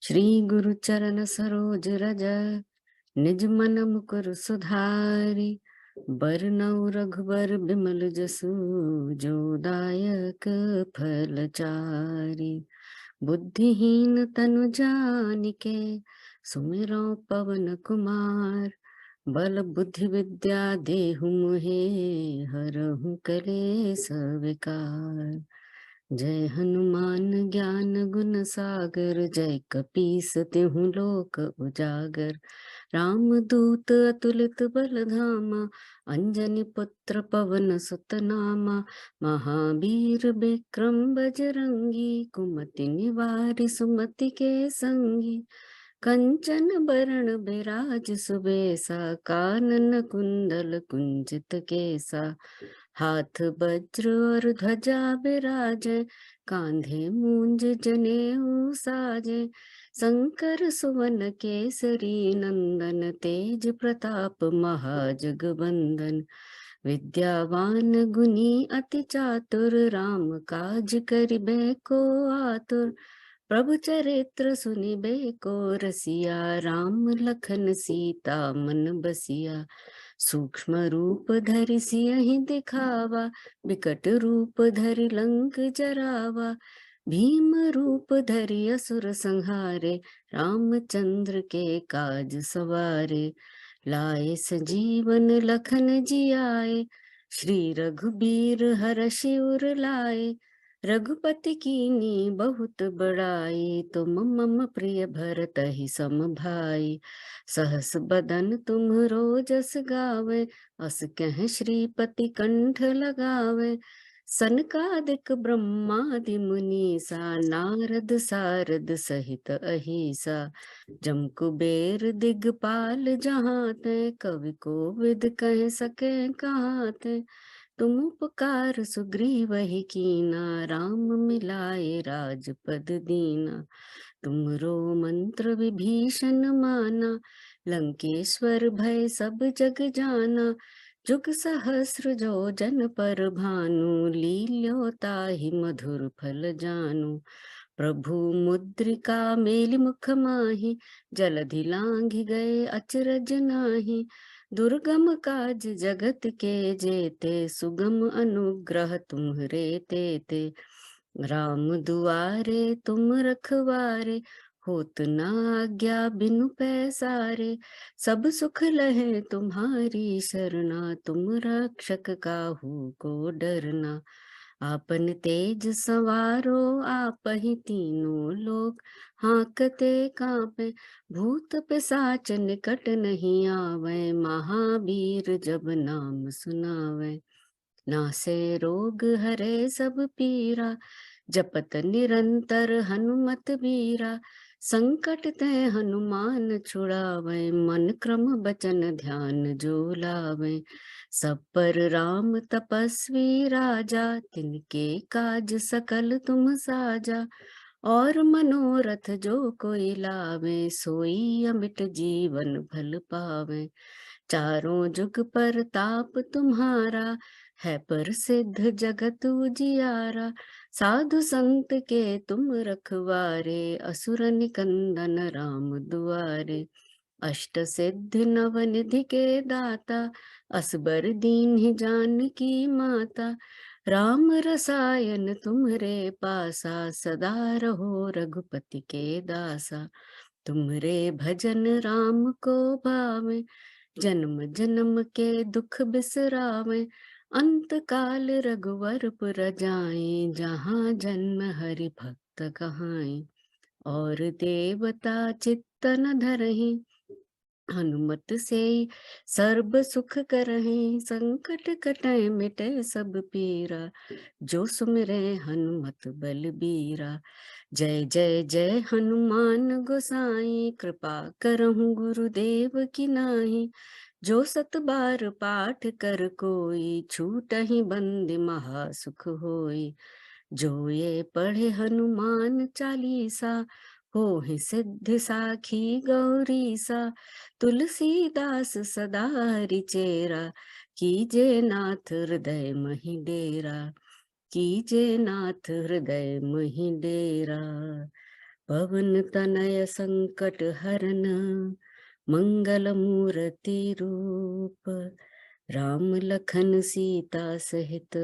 श्री गुरु चरण सरोज रज निज मन मुकुर सुधारि। बरनउँ रघुबर बिमल जसु जो दायक फल चारि। बुद्धिहीन तनु जानिके सुमिरौ पवन कुमार। बल बुद्धि विद्या देहु मोहे हरहु कलेस विकार। जय हनुमान ज्ञान गुण सागर जय कपीस तिहु लोक उजागर। राम दूत अतुलित बल धामा अंजनी पुत्र पवन सुत नामा। महावीर विक्रम बजरंगी कुमति निवारि सुमति के संगी। कंचन बरण बिराज सुबेसा कानन कुंडल कुंजित केसा। हाथ वज्र और ध्वजा बिराजे कांधे मूंज जनेऊ साजे। शंकर सुवन केसरी नंदन तेज प्रताप महाजगवंदन। विद्यावान गुनी अति चातुर राम काज करिबे को आतुर। प्रभु चरित्र सुनिबे को रसिया राम लखन सीता मन बसिया। सूक्ष्म रूप धरि सियहि दिखावा विकट रूप धरि लंक जरावा। भीम रूप धरि असुर संहारे रामचंद्र के काज सवारे। लाए सजीवन लखन जियाए श्री रघुबीर हरषि उर लाए। रघुपति कीनी बहुत बड़ाई तुम मम प्रिय भरतहि सम भाई। सहस बदन तुम्हरो जस गावे अस कह श्रीपति कंठ लगावे। सनकादिक ब्रह्मादि मुनीसा नारद सारद सहित अहिसा। जम कुबेर दिगपाल जहाँ ते कवि कोविद कह सके कहाँ ते। तुम उपकार सुग्रीवहि कीना राम मिलाए राजपद दीना। तुमरो मंत्र विभीषण माना लंकेश्वर भय सब जग जाना। जुग सहस्र जो जन पर भानु लील्यो ताहि मधुर फल जानु। प्रभु मुद्रिका मेलि मुख माहि जलधि लांघि गए अचरज नाही। दुर्गम काज जगत के जेते सुगम अनुग्रह तुम्हरे तेते। राम दुआरे तुम रखवारे होत न आज्ञा बिनु पैसारे। सब सुख लहे तुम्हारी शरणा तुम रक्षक काहू को डरना। आपन तेज सवारो आपहि तीनों लोक हाकते कांपे। भूत पिशाच निकट नहीं आवे महावीर जब नाम सुनावे। नासे रोग हरे सब पीरा जपत निरंतर हनुमत बीरा। संकट ते हनुमान छुड़ावे मन क्रम बचन ध्यान जो लावे। सब पर राम तपस्वी राजा तिनके काज सकल तुम साजा। और मनोरथ जो कोई लावे सोई अमिट जीवन फल पावे। चारों जुग पर ताप तुम्हारा है प्रसिद्ध जगत उजियारा। साधु संत के तुम रखवारे असुर निकंदन राम दुआरे। अष्ट सिद्धि नव निधि के दाता असबर दीन जानकी माता। राम रसायन तुम्हरे पासा सदा रहो रघुपति के दासा। तुम्हरे भजन राम को भावे जन्म जन्म के दुख बिसरावे। अंत काल रघुवरपुर जाए जहाँ जन्म हरि भक्त कहाए। और देवता चित्तन धरहि हनुमत से सर्व सुख करहि। संकट कटै मिटै सब पीरा जो सुमिरै हनुमत बलबीरा। जय जय जय हनुमान गोसाई कृपा करहु गुरुदेव की नाहि। जो सत बार पाठ कर कोई छूटहि बंदी महा सुख होई। जो ये पढ़े हनुमान चालीसा होहि सिद्धि साखी गौरीसा। तुलसीदास सदा हरिचेरा कीजे नाथ हृदय महि डेरा। कीजे नाथ हृदय महि डेरा। पवन तनय संकट हरन मंगल मूर्ति रूप, राम लखन सीता सहित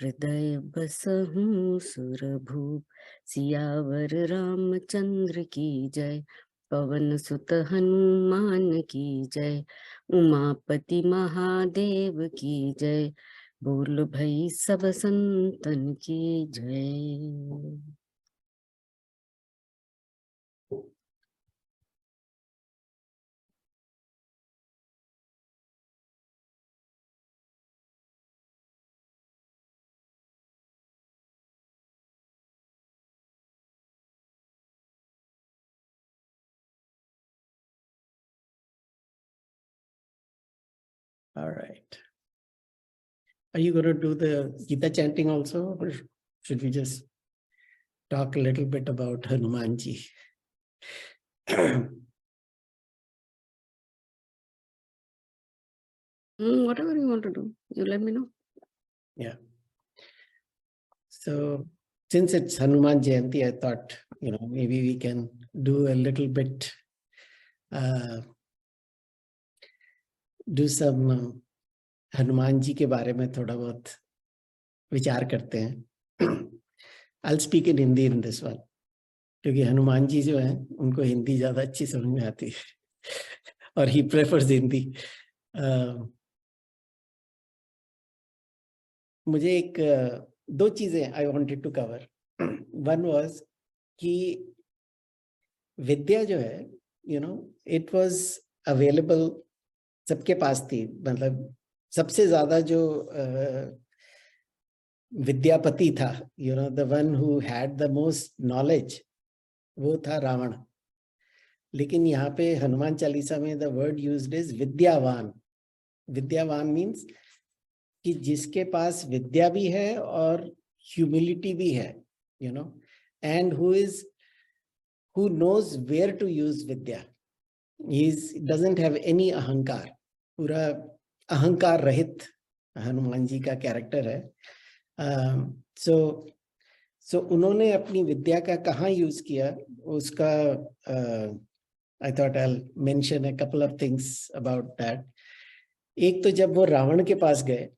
हृदय बसहु सुरभूप। सियावर रामचंद्र की जय, पवन सुत हनुमान की जय, उमापति महादेव की जय, बोल भई सब संतन की जय। All right. Are you going to do the Gita chanting also, or should we just talk a little bit about Hanumanji? Whatever you want to do, you let me know. Yeah. So since it's Hanuman Jayanti, I thought, maybe we can do a little bit, do some Hanuman ji के बारे में थोड़ा बहुत विचार करते हैं। I'll speak in Hindi in this one, क्योंकि हनुमान जी जो हैं उनको हिंदी ज्यादा अच्छी समझ में आती है और he prefers हिंदी। मुझे दो चीजें I wanted to cover. One was कि विद्या जो है, it was available, सबके पास थी। मतलब सबसे ज्यादा जो विद्यापति था, the one who had the most knowledge, वो था रावण। लेकिन यहाँ पे हनुमान चालीसा में the word used is विद्यावान। विद्यावान means कि जिसके पास विद्या भी है और ह्यूमिलिटी भी है, and who knows where to use vidya. He doesn't have any अहंकार, पूरा अहंकार रहित हनुमान जी का कैरेक्टर है। सो उन्होंने अपनी विद्या का कहाँ यूज किया उसका I thought I'll mention a couple of things about that. एक तो जब वो रावण के पास गए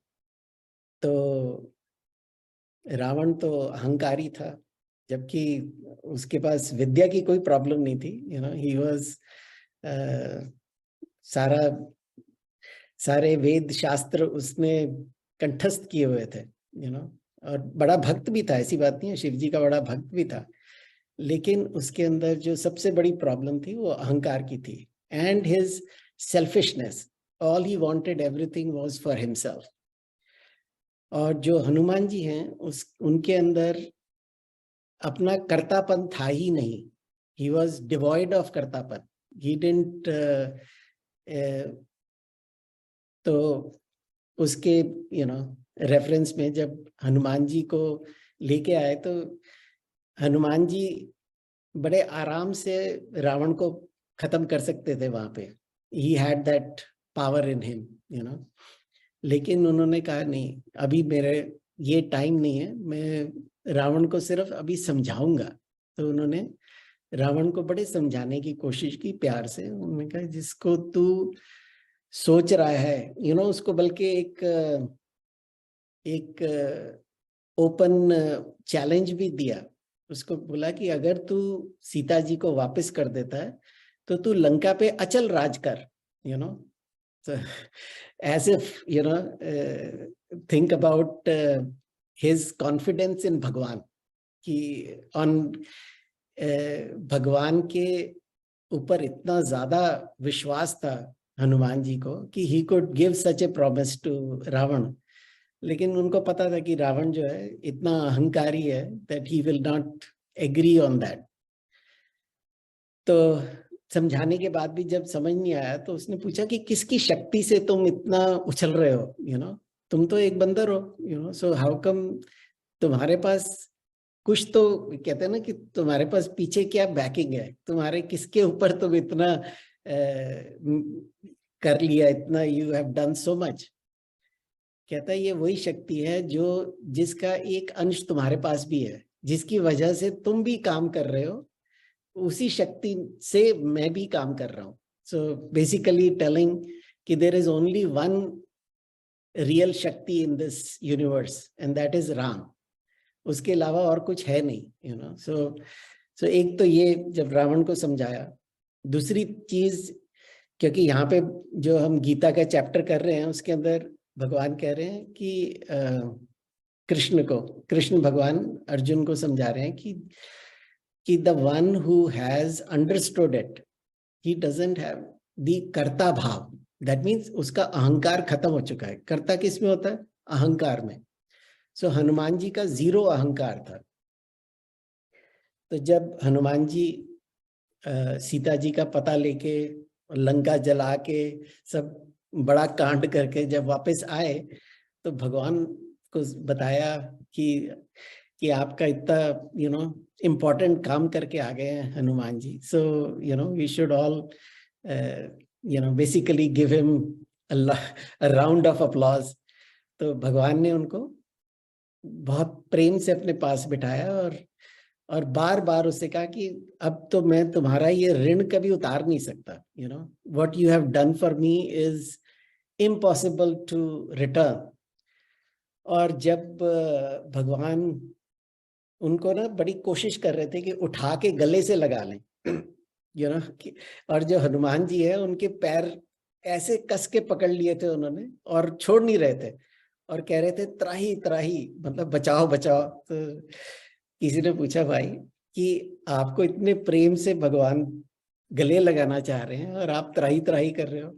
तो रावण तो अहंकारी था, जबकि उसके पास विद्या की कोई प्रॉब्लम नहीं थी। ही वाज सारे वेद शास्त्र उसने कंठस्थ किए हुए थे, और बड़ा भक्त भी था, ऐसी बात नहीं है, शिव जी का बड़ा भक्त भी था। लेकिन उसके अंदर जो सबसे बड़ी प्रॉब्लम थी वो अहंकार की थी, and his selfishness. All he wanted, everything was for himself. और जो हनुमान जी हैं उनके अंदर अपना कर्तापन था ही नहीं। ही वॉज डिवॉइड ऑफ कर्तापन। ही डिडंट तो उसके रेफरेंस में जब हनुमान जी को लेके आए तो हनुमान जी बड़े आराम से रावण को खत्म कर सकते थे वहां पे। He had that power in him, लेकिन उन्होंने कहा नहीं, अभी मेरे ये टाइम नहीं है, मैं रावण को सिर्फ अभी समझाऊंगा। तो उन्होंने रावण को बड़े समझाने की कोशिश की प्यार से। उन्होंने कहा जिसको तू सोच रहा है, उसको बल्कि एक ओपन चैलेंज भी दिया। उसको बोला कि अगर तू सीता जी को वापस कर देता है तो तू लंका पे अचल राज कर, So, as if, think about his confidence in Bhagwan, कि on भगवान के ऊपर इतना ज्यादा विश्वास था हनुमान जी को कि he could give such a promise to Ravan. लेकिन उनको पता था कि रावण जो है इतना अहंकारी है that he will not agree on that। तो समझाने के बाद भी जब समझ नहीं आया तो उसने पूछा कि किसकी शक्ति से तुम इतना उछल रहे हो, तुम तो एक बंदर हो, सो हाउ कम तुम्हारे पास कुछ तो, कहते हैं ना कि तुम्हारे पास पीछे क्या बैकिंग है, तुम्हारे किसके ऊपर तुम इतना कर लिया, इतना you have done so much. कहता है ये वही शक्ति है जिसका एक अंश तुम्हारे पास भी है, जिसकी वजह से तुम भी काम कर रहे हो, उसी शक्ति से मैं भी काम कर रहा हूँ. सो बेसिकली टेलिंग कि there is only one real shakti in this universe and that is Ram. उसके अलावा और कुछ है नहीं, यू नो. सो एक तो ये जब रावण को समझाया. दूसरी चीज, क्योंकि यहाँ पे जो हम गीता का चैप्टर कर रहे हैं उसके अंदर भगवान कह रहे हैं कि कृष्ण भगवान अर्जुन को समझा रहे हैं कि the one who has understood it, he doesn't have the कर्ता भाव. दैट मीन्स उसका अहंकार खत्म हो चुका है. कर्ता किस में होता है? अहंकार में. सो हनुमान जी का 0 अहंकार था. तो जब हनुमान जी सीता जी का पता लेके लंका जला के सब बड़ा कांड करके जब वापस आए, तो भगवान को बताया कि आपका इतना इम्पोर्टेंट काम करके आ गए हैं Hanuman ji. So we should all basically give him a round of applause. तो भगवान ने उनको बहुत प्रेम से अपने पास बिठाया और बार बार उससे कहा कि अब तो मैं तुम्हारा ये ऋण कभी उतार नहीं सकता. What you have done for me is impossible to return. और जब भगवान उनको ना बड़ी कोशिश कर रहे थे कि उठा के गले से लगा लें, और जो हनुमान जी है उनके पैर ऐसे कस के पकड़ लिए थे उन्होंने और छोड़ नहीं रहे थे और कह रहे थे त्राही त्राही, मतलब बचाओ बचाओ. तो किसी ने पूछा भाई कि आपको इतने प्रेम से भगवान गले लगाना चाह रहे हैं और आप त्राही त्राही कर रहे हो.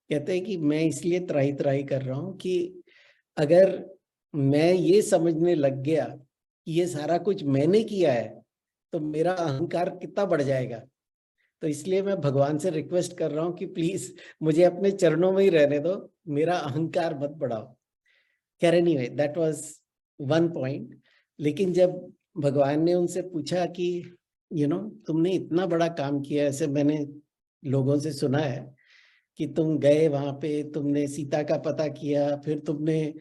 कहते हैं कि मैं इसलिए त्राही त्राही कर रहा हूँ कि अगर मैं ये समझने लग गया कि ये सारा कुछ मैंने किया है तो मेरा अहंकार कितना बढ़ जाएगा. तो इसलिए मैं भगवान से रिक्वेस्ट कर रहा हूँ कि प्लीज मुझे अपने चरणों में ही रहने दो, मेरा अहंकार मत बढ़ाओ. कह रहे नहीं, दैट वाज वन पॉइंट. लेकिन जब भगवान ने उनसे पूछा कि तुमने इतना बड़ा काम किया, ऐसे मैंने लोगों से सुना है कि तुम गए वहां पे, तुमने सीता का पता किया, फिर तुमने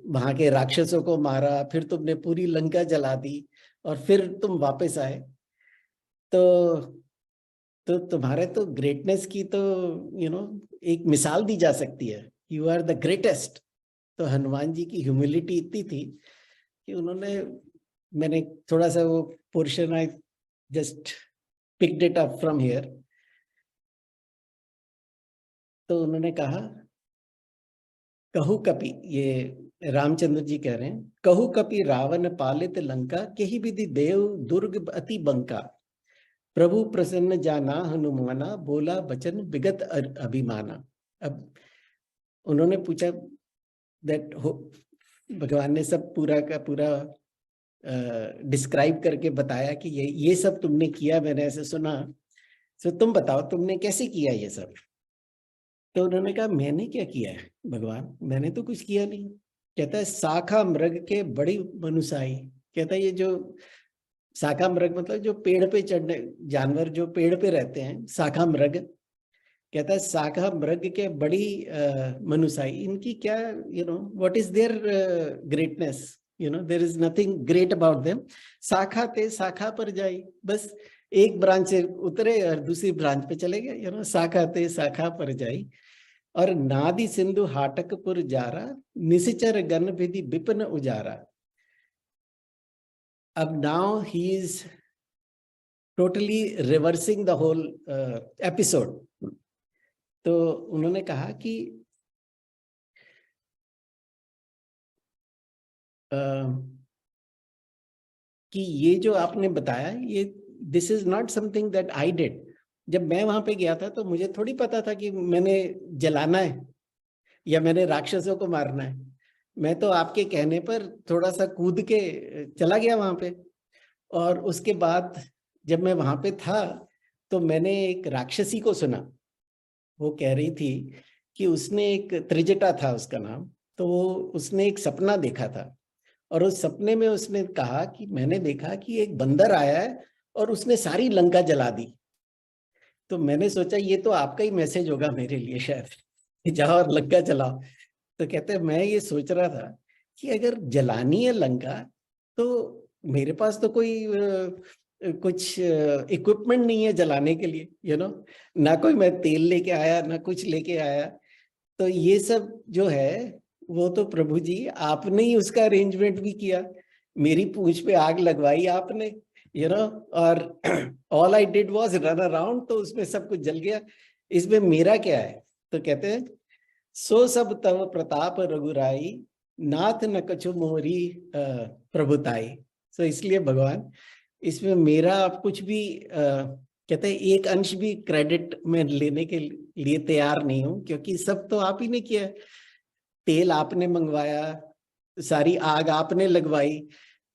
वहां के राक्षसों को मारा, फिर तुमने पूरी लंका जला दी और फिर तुम वापस आए. तो तुम्हारे तो ग्रेटनेस की तो एक मिसाल दी जा सकती है. You are the greatest. तो हनुमान जी की ह्यूमिलिटी इतनी थी कि मैंने थोड़ा सा वो portion I just picked it up from here. तो उन्होंने कहा, कहु कपि, ये रामचंद्र जी कह रहे हैं, कहु कपि रावण पालित लंका, केहि विधि देव दुर्ग अति बंका, प्रभु प्रसन्न जाना हनुमाना, बोला बचन विगत अभिमाना. अब उन्होंने पूछा दैट भगवान ने सब पूरा का पूरा डिस्क्राइब करके बताया कि ये सब तुमने किया, मैंने ऐसे सुना. सो तुम बताओ तुमने कैसे किया ये सब. तो उन्होंने कहा मैंने क्या किया है भगवान, मैंने तो कुछ किया नहीं. कहता है शाखा मृग के बड़ी मनुसाई. कहता है ये जो शाखा मृग मतलब जो पेड़ पे चढ़ने जानवर, जो पेड़ पे रहते हैं, शाखा मृग. कहता है शाखा मृग के बड़ी मनुसाई, इनकी क्या what is their greatness, there is nothing great about them. शाखा ते शाखा पर जाई, बस एक ब्रांच से उतरे और दूसरी ब्रांच पे चले गए. शाखा ते शाखा पर जाई. और नादि सिंधु हाटकपुर जारा, निशिचर गण विधि विपिन उजारा. अब now he is totally reversing the whole episode. तो उन्होंने कहा कि ये जो आपने बताया, ये this is not something that I did. जब मैं वहां पे गया था तो मुझे थोड़ी पता था कि मैंने जलाना है या मैंने राक्षसों को मारना है. मैं तो आपके कहने पर थोड़ा सा कूद के चला गया वहां पे. और उसके बाद जब मैं वहां पे था तो मैंने एक राक्षसी को सुना. वो कह रही थी कि उसने एक त्रिजटा था उसका नाम, तो वो उसने एक सपना देखा था और उस सपने में उसने कहा कि मैंने देखा कि एक बंदर आया है और उसने सारी लंका जला दी. तो मैंने सोचा ये तो आपका ही मैसेज होगा मेरे लिए शायद, जाओ और लंका जलाओ. तो कहते हैं मैं ये सोच रहा था कि अगर जलानी है लंका तो मेरे पास तो कोई कुछ इक्विपमेंट नहीं है जलाने के लिए, ना कोई मैं तेल लेके आया, ना कुछ लेके आया। तो ये सब जो है वो तो प्रभु जी आपने ही उसका अरेंजमेंट भी किया। मेरी पूंछ पे आग लगवाई आपने, और all I did was run around, तो उसमें सब कुछ जल गया, इसमें मेरा क्या है? तो कहते हैं सो सब तव प्रताप रघुराई, नाथ न कछु मोरी प्रभुताई। सो इसलिए भगवान, इसमें मेरा आप कुछ भी कहते हैं एक अंश भी क्रेडिट में लेने के लिए तैयार नहीं हूं, क्योंकि सब तो आप ही ने किया। तेल आपने मंगवाया, सारी आग आपने लगवाई।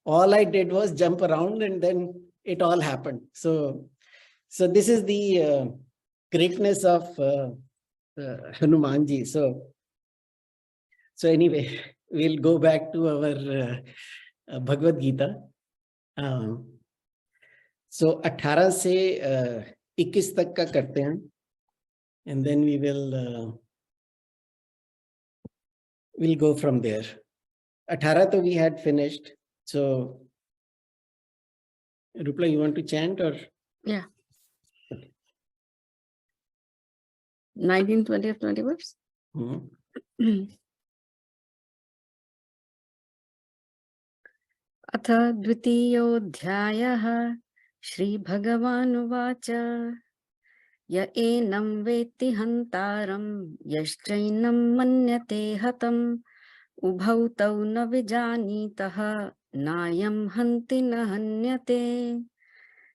All I did was jump around and then it all happened. So this is the greatness of Hanumanji. So anyway, we'll go back to our Bhagavad Gita. So 18 से 21 तक का करते हैं, and then we'll go from there. 18 तो we had finished. So Rupla, you want to chant or? Yeah. 19, 20 of 20 words. अथ द्वितीयोऽध्यायः श्रीभगवानुवाच य एनं वेत्ति हन्तारं यश्चैनं मन्यते हतम् उभौ तौ न विजानीतः नायं हन्ति न हन्यते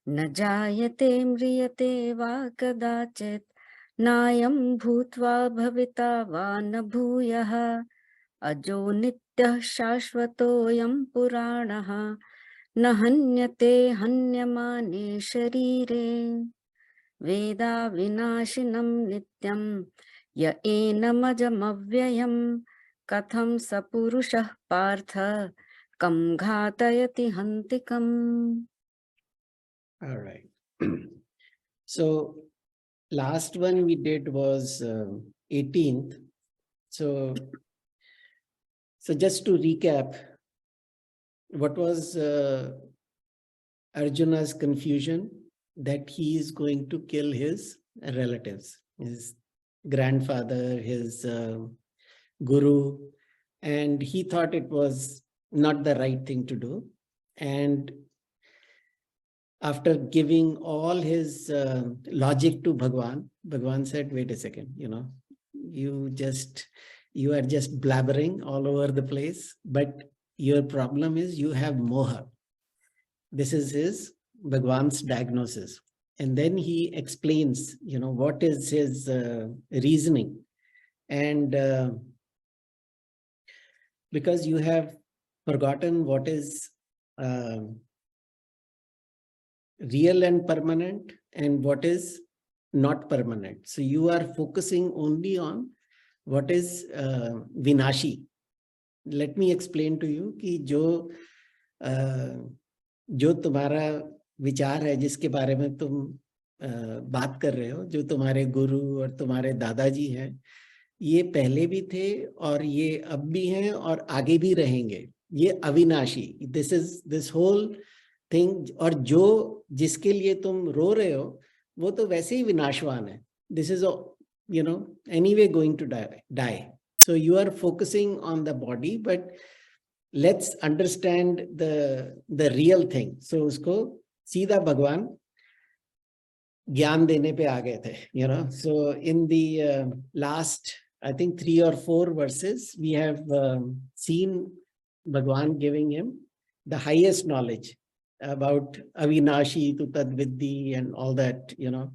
न जायते म्रियते वा कदाचित् नायं भूत्वा भविता वा न भूयः अजो नित्यः शाश्वतोऽयं पुराणः न हन्यते हन्यमाने शरीरे वेदा विनाशिनं नित्यं य एनमजमव्ययम् कथं स पुरुषः पार्थ कं घातयति हन्तिकम्. All right. So last one we did was 18th. So just to recap, what was Arjuna's confusion? That he is going to kill his relatives, his grandfather, his guru, and he thought it was not the right thing to do. And after giving all his logic to Bhagwan, Bhagwan said, wait a second, you are just blabbering all over the place, but your problem is you have moha. This is his Bhagwan's diagnosis. And then he explains, what is his reasoning. And because you have forgotten what is real and permanent and what is not permanent. So you are focusing only on what is vinashi. Let me explain to you कि जो तुम्हारा विचार है, जिसके बारे में तुम बात कर रहे हो, जो तुम्हारे गुरु और तुम्हारे दादाजी हैं, ये पहले भी थे और ये अब भी हैं और आगे भी रहेंगे। ये अविनाशी, दिस होल थिंग। और जिसके लिए तुम रो रहे हो वो तो वैसे ही विनाशवान है। This is anyway going to die. So you are focusing on the body, but let's understand the real thing. So उसको सीधा भगवान ज्ञान देने पे आ गए थे, So in the last, I think 3 or 4 verses, we have seen Bhagwan giving him the highest knowledge about avinashi tu tadviddhi and all that, yena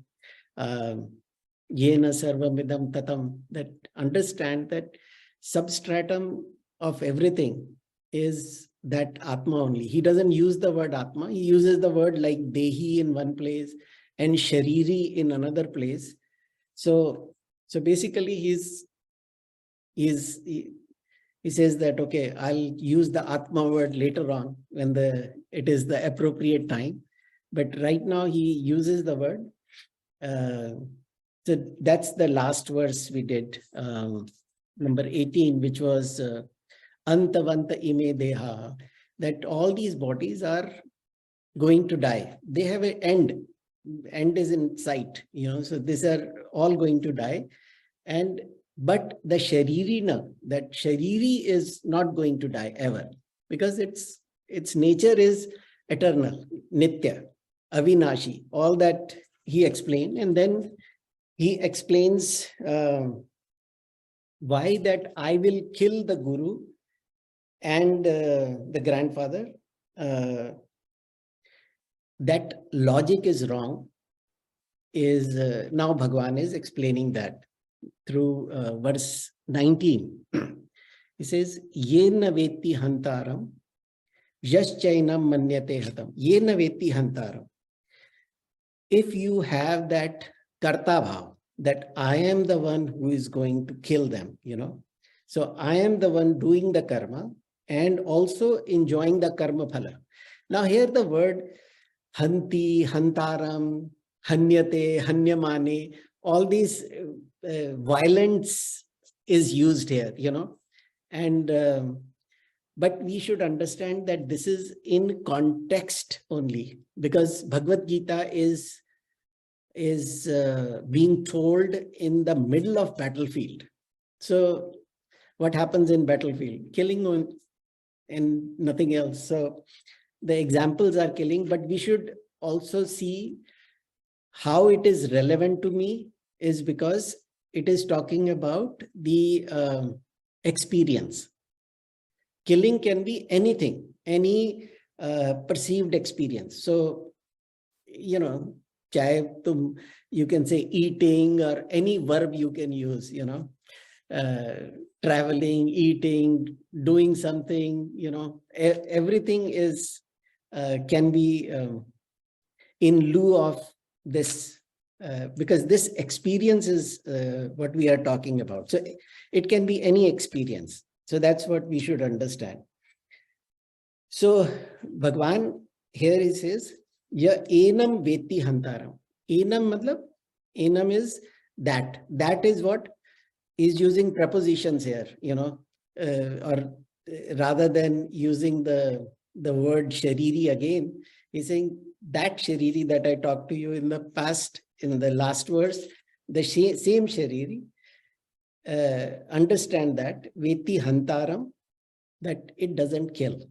sarvamidam tatam, that understand that substratum of everything is that Atma only. He doesn't use the word Atma. He uses the word like Dehi in one place and Shariri in another place. So basically he says that, okay, I'll use the Atma word later on when it is the appropriate time. But right now he uses the word. So that's the last verse we did, number 18, which was Antavanta ime deha that all these bodies are going to die. They have an end. End is in sight, so these are all going to die. But the Sharirina, that Shariri is not going to die ever, because its nature is eternal, Nitya, Avinashi, all that he explained. And then he explains why that I will kill the Guru and the grandfather. That logic is wrong. Now Bhagavan is explaining that through verse 19. He says, Yena veti hantaram, yaschainam manyate hatam. Yena veti hantaram. If you have that karta bhav, that I am the one who is going to kill them, so I am the one doing the karma and also enjoying the karma phala. Now here the word hanti, hantaram, hanyate, hanyamane, all these violence is used here, and but we should understand that this is in context only, because Bhagavad Gita is being told in the middle of battlefield. So what happens in battlefield? Killing and nothing else. So the examples are killing, but we should also see how it is relevant to me, is because it is talking about the experience. Killing can be anything, any perceived experience. So, you can say eating, or any verb you can use, traveling, eating, doing something, everything is can be in lieu of this, because this experience is what we are talking about. So it can be any experience. So that's what we should understand. So Bhagwan here he says, Ya enam veti hantaram. Enam matlab, enam is that. That is what is using prepositions here, or rather than using the word Shariri again, he's saying that Shariri that I talked to you in the past, in the last verse, the same Shariri, understand that Veti Hantaram, that it doesn't kill.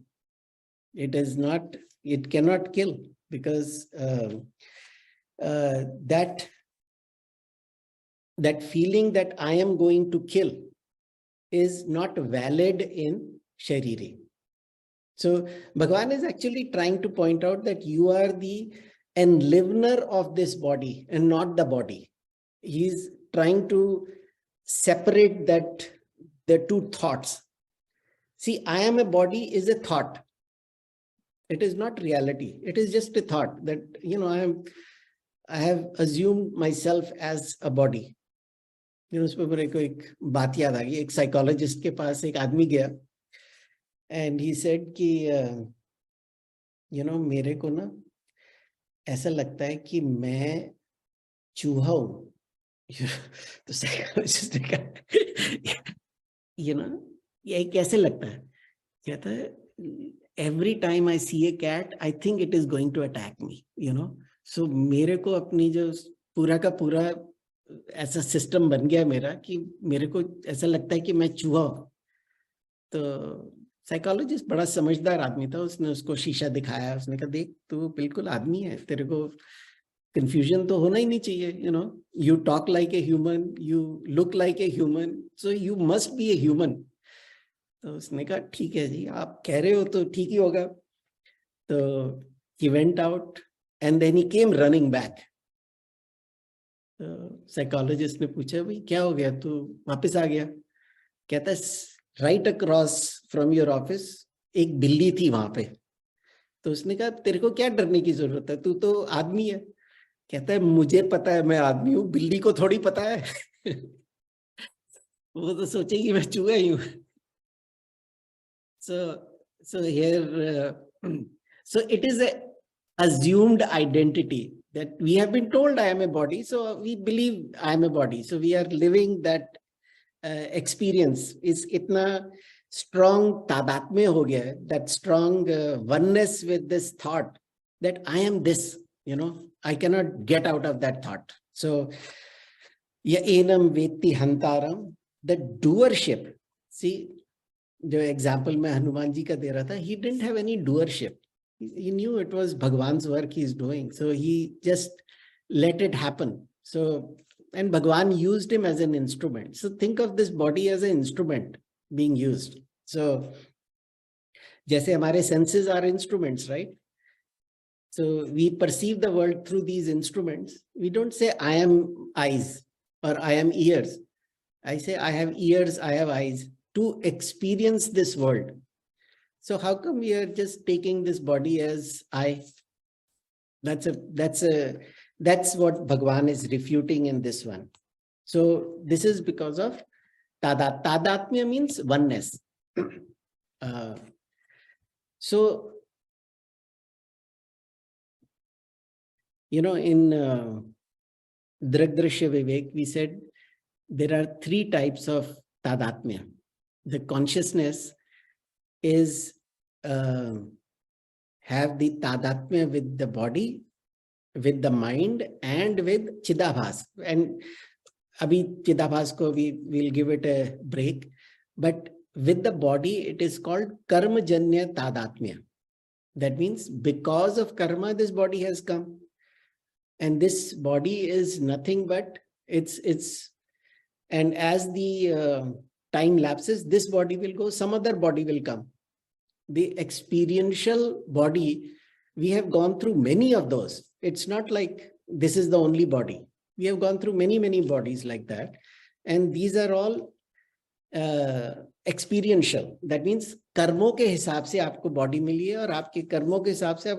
It is not, it cannot kill, because that feeling that I am going to kill is not valid in Shariri. So Bhagavan is actually trying to point out that you are the enlivener of this body and not the body. He's trying to separate the two thoughts. See, I am a body is a thought. It is not reality. It is just a thought that, I have assumed myself as a body. उस पर मेरे को एक बात याद आ गई, एक psychologist के पास एक आदमी गया, एंड ही सेड कि मेरे को ना ऐसा लगता है कि मैं चूहा हूँ. तो साइकोलॉजिस्ट ने कहा, ये कैसे लगता है? कहता है, every time I see a cat, I think it is going to attack me, So मेरे को अपनी जो पूरा का पूरा ऐसा सिस्टम बन गया मेरा कि मेरे को ऐसा लगता है कि मैं चूहा हूं. तो साइकोलॉजिस्ट बड़ा समझदार आदमी था, उसने उसको शीशा दिखाया, उसने कहा, देख तू बिल्कुल आदमी है, तेरे को कंफ्यूजन तो होना ही नहीं चाहिए. You talk like a human, you look like a human, so you must be a human. तो उसने कहा, ठीक है जी, आप कह रहे हो तो ठीक ही होगा. तो he went out and then he came running back. Psychologist ने पूछा, भाई क्या हो गया, तू वापस आ गया? कहता है, right across from your office एक बिल्ली थी वहां पे. तो उसने कहा, तेरे को क्या डरने की जरूरत है, तू तो आदमी है. कहता है, मुझे पता है मैं आदमी हूँ, बिल्ली को थोड़ी पता है. वो तो सोचेगी मैं चूहा ही हूँ. So here, so it is a assumed identity that we have been told I am a body, so we believe I am a body. So we are living that experience. Is itna strong tadatmya ho gaya hai, that strong oneness with this thought that I am this, I cannot get out of that thought. So, ya enam veti hantaram, the doership. See, the example मैं हनुमान जी का दे रहा था, he didn't have any doership. He knew it was Bhagwan's work he's doing. So he just let it happen. So, and Bhagwan used him as an instrument. So think of this body as an instrument being used. So, जैसे हमारे senses are instruments, right? So we perceive the world through these instruments. We don't say, I am eyes or I am ears. I say, I have ears, I have eyes to experience this world. So how come we are just taking this body as I? That's what Bhagwan is refuting in this one. So this is because of tadatmya means oneness. So, in Dragdrashya Vivek, we said there are 3 types of tadatmya. The consciousness is have the tadatmya with the body, with the mind, and with Chidabhas. And abhi Chidabhas ko we'll give it a break. But with the body, it is called karmajanya tadatmya. That means because of karma, this body has come. And this body is nothing but and as the time lapses, this body will go, some other body will come. The experiential body, we have gone through many of those. It's not like this is the only body. We have gone through many, many bodies like that. And these are all experiential. That means कर्मों के हिसाब से आपको body मिली है और आपके कर्मों के हिसाब से